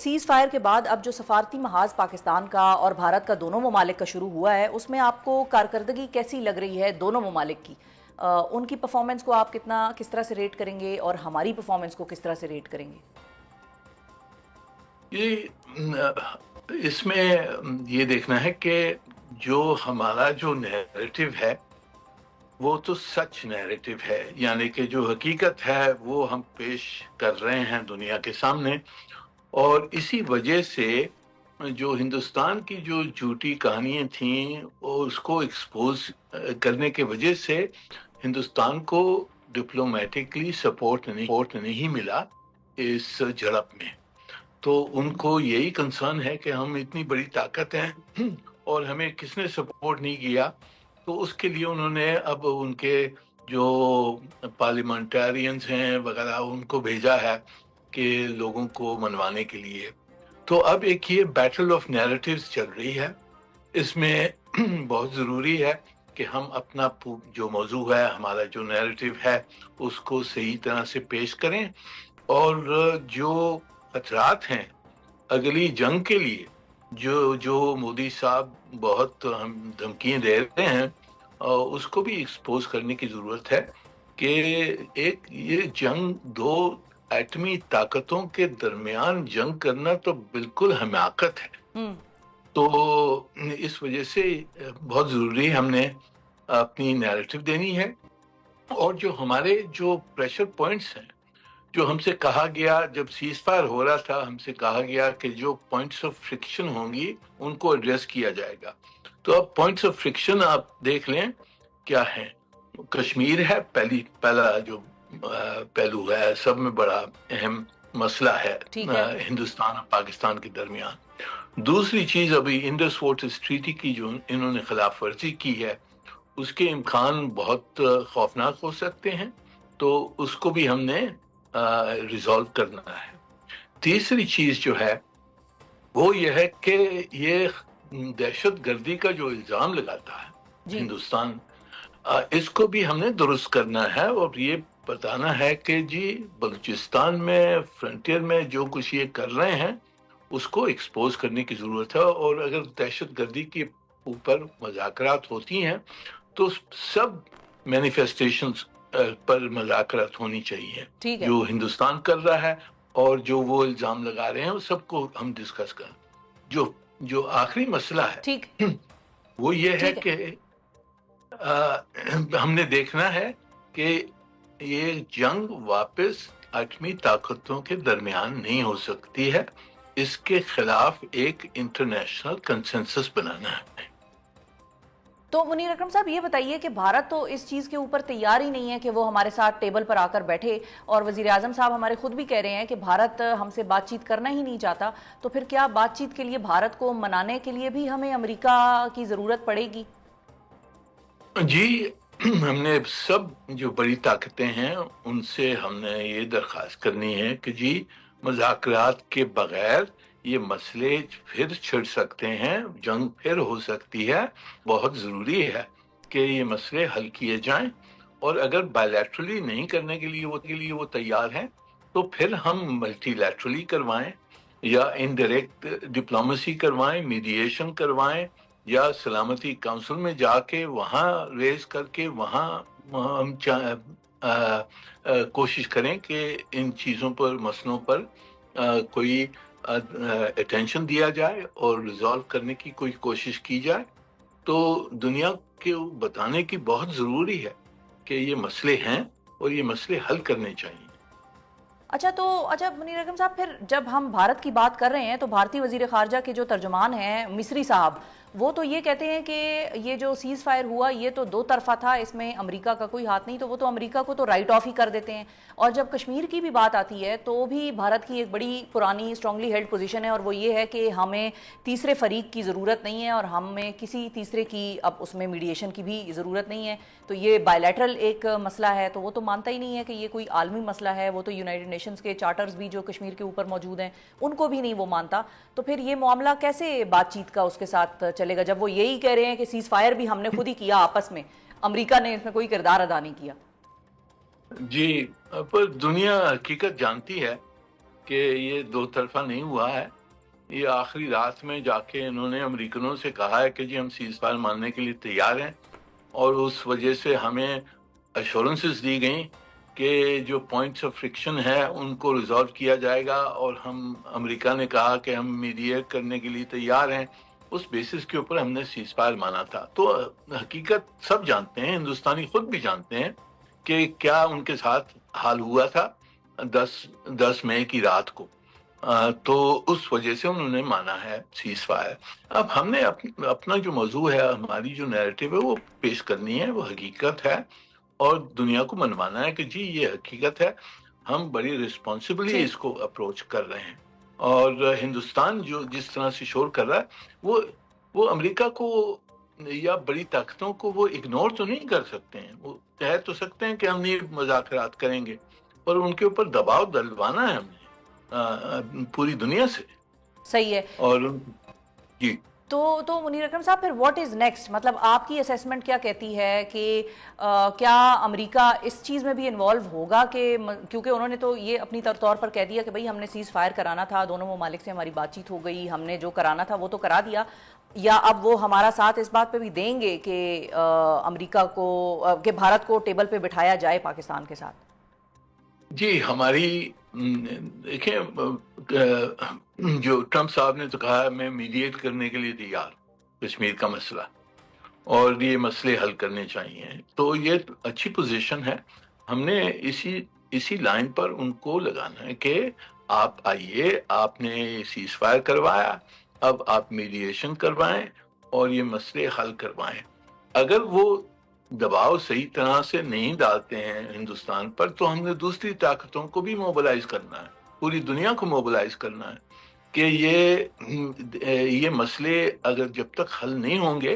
Cease fire کے بعد اب جو سفارتی محاذ پاکستان کا اور بھارت کا دونوں ممالک کا شروع ہوا ہے، اس میں آپ کو کارکردگی کیسی لگ رہی ہے دونوں ممالک کی؟ ان کی پرفارمنس کو آپ کس طرح سے ریٹ کریں گے اور ہماری پرفارمنس کو کس طرح سے ریٹ کریں گے؟ اس میں یہ دیکھنا ہے کہ جو ہمارا جو نیریٹو ہے وہ تو سچ نیریٹو ہے، یعنی کہ جو حقیقت ہے وہ ہم پیش کر رہے ہیں دنیا کے سامنے، اور اسی وجہ سے جو ہندوستان کی جو جھوٹی کہانیاں تھیں اس کو ایکسپوز کرنے کی وجہ سے ہندوستان کو ڈپلومیٹکلی سپورٹ نہیں ملا اس جھڑپ میں۔ تو ان کو یہی کنسرن ہے کہ ہم اتنی بڑی طاقت ہیں اور ہمیں کس نے سپورٹ نہیں کیا، تو اس کے لیے انہوں نے اب ان کے جو پارلیمنٹرینز ہیں وغیرہ ان کو بھیجا ہے کہ لوگوں کو منوانے کے لیے۔ تو اب ایک یہ بیٹل آف نیریٹیوز چل رہی ہے، اس میں بہت ضروری ہے کہ ہم اپنا جو موضوع ہے، ہمارا جو نیریٹیو ہے، اس کو صحیح طرح سے پیش کریں، اور جو خطرات ہیں اگلی جنگ کے لیے جو مودی صاحب بہت دھمکیاں دے رہے ہیں، اس کو بھی ایکسپوز کرنے کی ضرورت ہے کہ یہ جنگ دو ایٹمی طاقتوں کے درمیان جنگ کرنا تو بالکل حماقت ہے۔ تو اس وجہ سے بہت ضروری ہم نے اپنی نیریٹو دینی ہے، اور جو ہمارے جو پریشر پوائنٹس ہیں، جو ہم سے کہا گیا جب سیز فائر ہو رہا تھا، ہم سے کہا گیا کہ جو پوائنٹس آف فرکشن ہوں گی ان کو ایڈریس کیا جائے گا۔ تو اب پوائنٹس آف فرکشن آپ دیکھ لیں کیا ہیں۔ کشمیر ہے پہلا جو پہلو ہے، سب میں بڑا اہم مسئلہ ہے ہندوستان اور پاکستان کے درمیان۔ دوسری چیز، ابھی انڈس واٹر ٹریٹی کی جو انہوں نے خلاف ورزی کی ہے، اس کے امکان بہت خوفناک ہو سکتے ہیں، تو اس کو بھی ہم نے ریزالو کرنا ہے۔ تیسری چیز جو ہے وہ یہ ہے کہ یہ دہشت گردی کا جو الزام لگاتا ہے ہندوستان، اس کو بھی ہم نے درست کرنا ہے، اور یہ بتانا ہے کہ جی بلوچستان میں فرنٹیئر میں جو کچھ یہ کر رہے ہیں اس کو ایکسپوز کرنے کی ضرورت ہے، اور اگر دہشت گردی کے اوپر مذاکرات ہوتی ہیں تو سب مینیفیسٹیشنز پر مذاکرات ہونی چاہیے، جو ہندوستان کر رہا ہے اور جو وہ الزام لگا رہے ہیں، وہ سب کو ہم ڈسکس کریں۔ جو آخری مسئلہ ہے وہ یہ ہے کہ ہم نے دیکھنا ہے کہ یہ جنگ واپس ایٹمی طاقتوں کے درمیان نہیں ہو سکتی ہے، اس کے خلاف ایک انٹرنیشنل کنسنسس بنانا ہے۔ تو منیر اکرم صاحب یہ بتائیے کہ بھارت تو اس چیز کے اوپر تیار ہی نہیں ہے کہ وہ ہمارے ساتھ ٹیبل پر آ کر بیٹھے، اور وزیر اعظم صاحب ہمارے خود بھی کہہ رہے ہیں کہ بھارت ہم سے بات چیت کرنا ہی نہیں چاہتا، تو پھر کیا بات چیت کے لیے بھارت کو منانے کے لیے بھی ہمیں امریکہ کی ضرورت پڑے گی؟ جی، ہم نے سب جو بڑی طاقتیں ہیں ان سے ہم نے یہ درخواست کرنی ہے کہ جی مذاکرات کے بغیر یہ مسئلے پھر چھڑ سکتے ہیں، جنگ پھر ہو سکتی ہے۔ بہت ضروری ہے کہ یہ مسئلے حل کیے جائیں، اور اگر بائیلیٹرلی نہیں کرنے کے لیے وہ تیار ہیں تو پھر ہم ملٹی لیٹرلی کروائیں، یا انڈائریکٹ ڈپلومیسی کروائیں، میڈیشن کروائیں، یا سلامتی کونسل میں جا کے وہاں ریز کر کے وہاں ہم کوشش کریں کہ ان چیزوں پر، مسئلوں پر کوئی اٹینشن دیا جائے اور ریزالو کرنے کی کوئی کوشش کی جائے۔ تو دنیا کو بتانے کی بہت ضروری ہے کہ یہ مسئلے ہیں اور یہ مسئلے حل کرنے چاہیے۔ اچھا منیر اکرم صاحب، پھر جب ہم بھارت کی بات کر رہے ہیں تو بھارتی وزیر خارجہ کے جو ترجمان ہیں مصری صاحب، وہ تو یہ کہتے ہیں کہ یہ جو سیز فائر ہوا یہ تو دو طرفہ تھا، اس میں امریکہ کا کوئی ہاتھ نہیں، تو وہ تو امریکہ کو تو رائٹ آف ہی کر دیتے ہیں۔ اور جب کشمیر کی بھی بات آتی ہے تو بھی بھارت کی ایک بڑی پرانی اسٹرانگلی ہیلڈ پوزیشن ہے، اور وہ یہ ہے کہ ہمیں تیسرے فریق کی ضرورت نہیں ہے، اور ہمیں کسی تیسرے کی اب اس میں میڈیشن کی بھی ضرورت نہیں ہے، تو یہ بائیلیٹرل ایک مسئلہ ہے، تو وہ تو مانتا ہی نہیں ہے کہ یہ کوئی عالمی مسئلہ ہے۔ وہ تو یونائٹڈ نیشنز کے چارٹرز بھی جو کشمیر کے اوپر موجود ہیں ان کو بھی نہیں وہ مانتا، تو پھر یہ معاملہ کیسے بات چیت کا اس کے ساتھ چلے گا جب وہ یہی کہہ رہے ہیں کہ سیز فائر بھی ہم نے خود ہی کیا آپس میں، امریکہ نے اس میں کوئی کردار ادا نہیں کیا؟ جی، پر دنیا حقیقت جانتی ہے کہ یہ دو طرفہ نہیں ہوا ہے. یہ آخری رات میں جا کے انہوں نے امریکنوں سے کہا ہے کہ جی ہم سیز فائر ماننے کے لیے تیار ہیں, اور اس وجہ سے ہمیں ایشورنسز دی گئیں کہ جو پوائنٹس آف فرکشن ہے ان کو ریزالو کیا جائے گا, اور امریکہ نے کہا کہ ہم میڈیٹ کرنے کے لیے تیار ہیں. اس بیسس کے اوپر ہم نے سیز فائر مانا تھا. تو حقیقت سب جانتے ہیں, ہندوستانی خود بھی جانتے ہیں کہ کیا ان کے ساتھ حال ہوا تھا 10 مئی کی رات کو. تو اس وجہ سے انہوں نے مانا ہے سیز فائر. اب ہم نے اپنا جو موضوع ہے, ہماری جو نیریٹو ہے وہ پیش کرنی ہے, وہ حقیقت ہے, اور دنیا کو منوانا ہے کہ جی یہ حقیقت ہے, ہم بڑی ریسپانسبلی اس کو اپروچ کر رہے ہیں. اور ہندوستان جو جس طرح سے شور کر رہا ہے وہ امریکہ کو یا بڑی طاقتوں کو وہ اگنور تو نہیں کر سکتے ہیں. وہ کہہ تو سکتے ہیں کہ ہم نہیں مذاکرات کریں گے, پر ان کے اوپر دباؤ ڈلوانا ہے ہم نے پوری دنیا سے. صحیح ہے. اور جی تو منیر اکرم صاحب پھر واٹ از نیکسٹ, مطلب آپ کی اسیسمنٹ کیا کہتی ہے کہ کیا امریکہ اس چیز میں بھی انوالو ہوگا, کہ کیونکہ انہوں نے تو یہ اپنی طور پر کہہ دیا کہ بھئی ہم نے سیز فائر کرانا تھا, دونوں ممالک سے ہماری بات چیت ہو گئی, ہم نے جو کرانا تھا وہ تو کرا دیا, یا اب وہ ہمارا ساتھ اس بات پہ بھی دیں گے کہ امریکہ کو کہ بھارت کو ٹیبل پہ بٹھایا جائے پاکستان کے ساتھ؟ جی ہماری دیکھیں, جو ٹرمپ صاحب نے تو کہا میں میڈیٹ کرنے کے لیے تیار, کشمیر کا مسئلہ اور یہ مسئلے حل کرنے چاہیے, تو یہ اچھی پوزیشن ہے. ہم نے اسی لائن پر ان کو لگانا ہے کہ آپ آئیے, آپ نے سیز فائر کروایا, اب آپ میڈیشن کروائیں اور یہ مسئلے حل کروائیں. اگر وہ دباؤ صحیح طرح سے نہیں ڈالتے ہیں ہندوستان پر, تو ہم نے دوسری طاقتوں کو بھی موبلائز کرنا ہے, پوری دنیا کو موبلائز کرنا ہے کہ یہ مسئلے اگر جب تک حل نہیں ہوں گے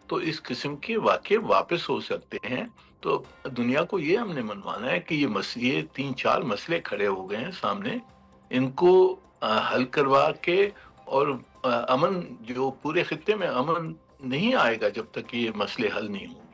تو اس قسم کے واقعے واپس ہو سکتے ہیں. تو دنیا کو یہ ہم نے منوانا ہے کہ یہ 3-4 مسئلے کھڑے ہو گئے ہیں سامنے, ان کو حل کروا کے, اور امن جو پورے خطے میں امن نہیں آئے گا جب تک یہ مسئلے حل نہیں ہوں گے.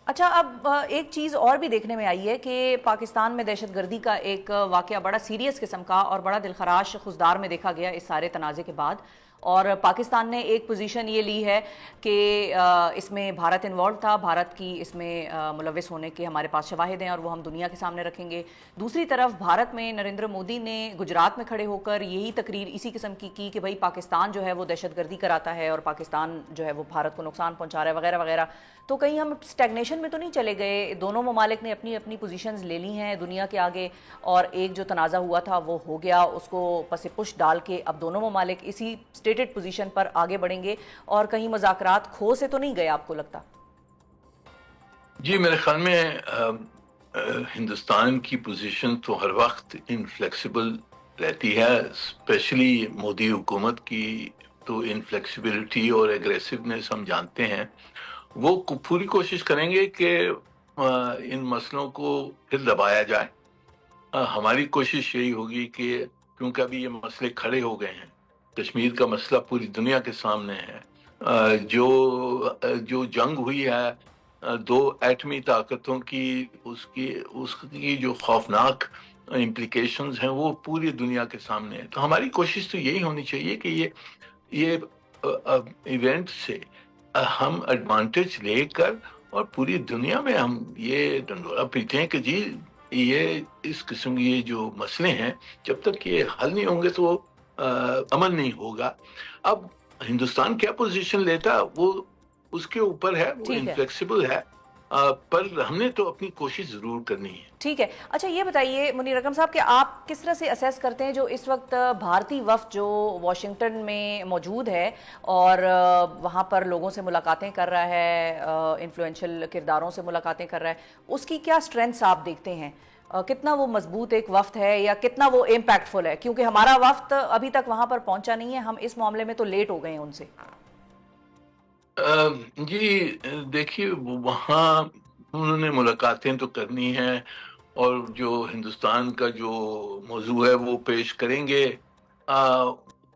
اچھا, اب ایک چیز اور بھی دیکھنے میں آئی ہے کہ پاکستان میں دہشت گردی کا ایک واقعہ بڑا سیریس قسم کا اور بڑا دلخراش خضدار میں دیکھا گیا اس سارے تنازع کے بعد, اور پاکستان نے ایک پوزیشن یہ لی ہے کہ اس میں بھارت انوالو تھا, بھارت کی اس میں ملوث ہونے کے ہمارے پاس شواہد ہیں اور وہ ہم دنیا کے سامنے رکھیں گے. دوسری طرف بھارت میں نریندر مودی نے گجرات میں کھڑے ہو کر یہی تقریر اسی قسم کی کہ بھئی پاکستان جو ہے وہ دہشت گردی کراتا ہے اور پاکستان جو ہے وہ بھارت کو نقصان پہنچا رہا ہے وغیرہ وغیرہ. تو کہیں ہم اسٹیگنیشن میں تو نہیں چلے گئے؟ دونوں ممالک نے اپنی اپنی پوزیشنز لے لی ہیں دنیا کے آگے, اور ایک جو تنازع ہوا تھا وہ ہو گیا, اس کو پس پش ڈال کے اب دونوں ممالک اسی اسٹیٹڈ پوزیشن پر آگے بڑھیں گے, اور کہیں مذاکرات کھو سے تو نہیں گئے آپ کو لگتا؟ جی میرے خیال میں ہندوستان کی پوزیشن تو ہر وقت انفلیکسیبل رہتی ہے, اسپیشلی مودی حکومت کی تو انفلیکسیبلٹی اور ایگریسونیس ہم جانتے ہیں. وہ پوری کوشش کریں گے کہ ان مسئلوں کو پھر دبایا جائے. ہماری کوشش یہی ہوگی کہ کیونکہ ابھی یہ مسئلے کھڑے ہو گئے ہیں, کشمیر کا مسئلہ پوری دنیا کے سامنے ہے, جو جنگ ہوئی ہے 2 ایٹمی طاقتوں کی, اس کی جو خوفناک امپلیکیشنز ہیں وہ پوری دنیا کے سامنے ہیں. تو ہماری کوشش تو یہی ہونی چاہیے کہ یہ ایونٹ سے ہم ایڈوانٹیج لے کر اور پوری دنیا میں ہم یہ ڈنڈورا پیٹیں کہ جی یہ اس قسم یہ جو مسئلے ہیں جب تک یہ حل نہیں ہوں گے تو امن نہیں ہوگا. اب ہندوستان کیا پوزیشن لیتا وہ اس کے اوپر ہے, وہ انفلیکسیبل ہے, پر ہم نے تو اپنی کوشش ضرور کرنی ہے. ٹھیک ہے. اچھا یہ بتائیے منیر اکرم صاحب کہ آپ کس طرح سے اسیس کرتے ہیں جو اس وقت بھارتی وفد جو واشنگٹن میں موجود ہے اور وہاں پر لوگوں سے ملاقاتیں کر رہا ہے, انفلوئنشل کرداروں سے ملاقاتیں کر رہا ہے, اس کی کیا سٹرینتھس آپ دیکھتے ہیں؟ کتنا وہ مضبوط ایک وفد ہے یا کتنا وہ امپیکٹفل ہے؟ کیونکہ ہمارا وفد ابھی تک وہاں پر پہنچا نہیں ہے, ہم اس معاملے میں تو لیٹ ہو گئے ہیں ان سے. جی دیکھیے وہاں انہوں نے ملاقاتیں تو کرنی ہیں اور جو ہندوستان کا جو موضوع ہے وہ پیش کریں گے.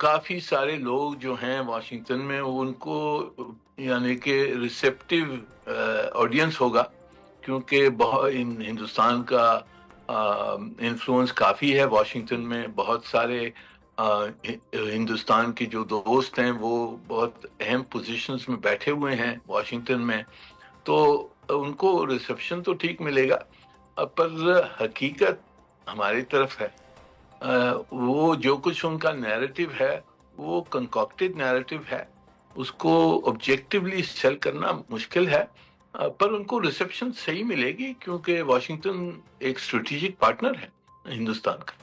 کافی سارے لوگ جو ہیں واشنگٹن میں ان کو یعنی کہ ریسیپٹیو آڈینس ہوگا, کیونکہ ہندوستان کا انفلوئنس کافی ہے واشنگٹن میں. بہت سارے ہندوستان کے جو دوست ہیں وہ بہت اہم پوزیشنز میں بیٹھے ہوئے ہیں واشنگٹن میں, تو ان کو ریسیپشن تو ٹھیک ملے گا, پر حقیقت ہماری طرف ہے. وہ جو کچھ ان کا نیریٹو ہے وہ کنکاکٹڈ نیریٹو ہے, اس کو آبجیکٹیولی سیل کرنا مشکل ہے, پر ان کو ریسیپشن صحیح ملے گی کیونکہ واشنگٹن ایک اسٹریٹجک پارٹنر ہے ہندوستان کا.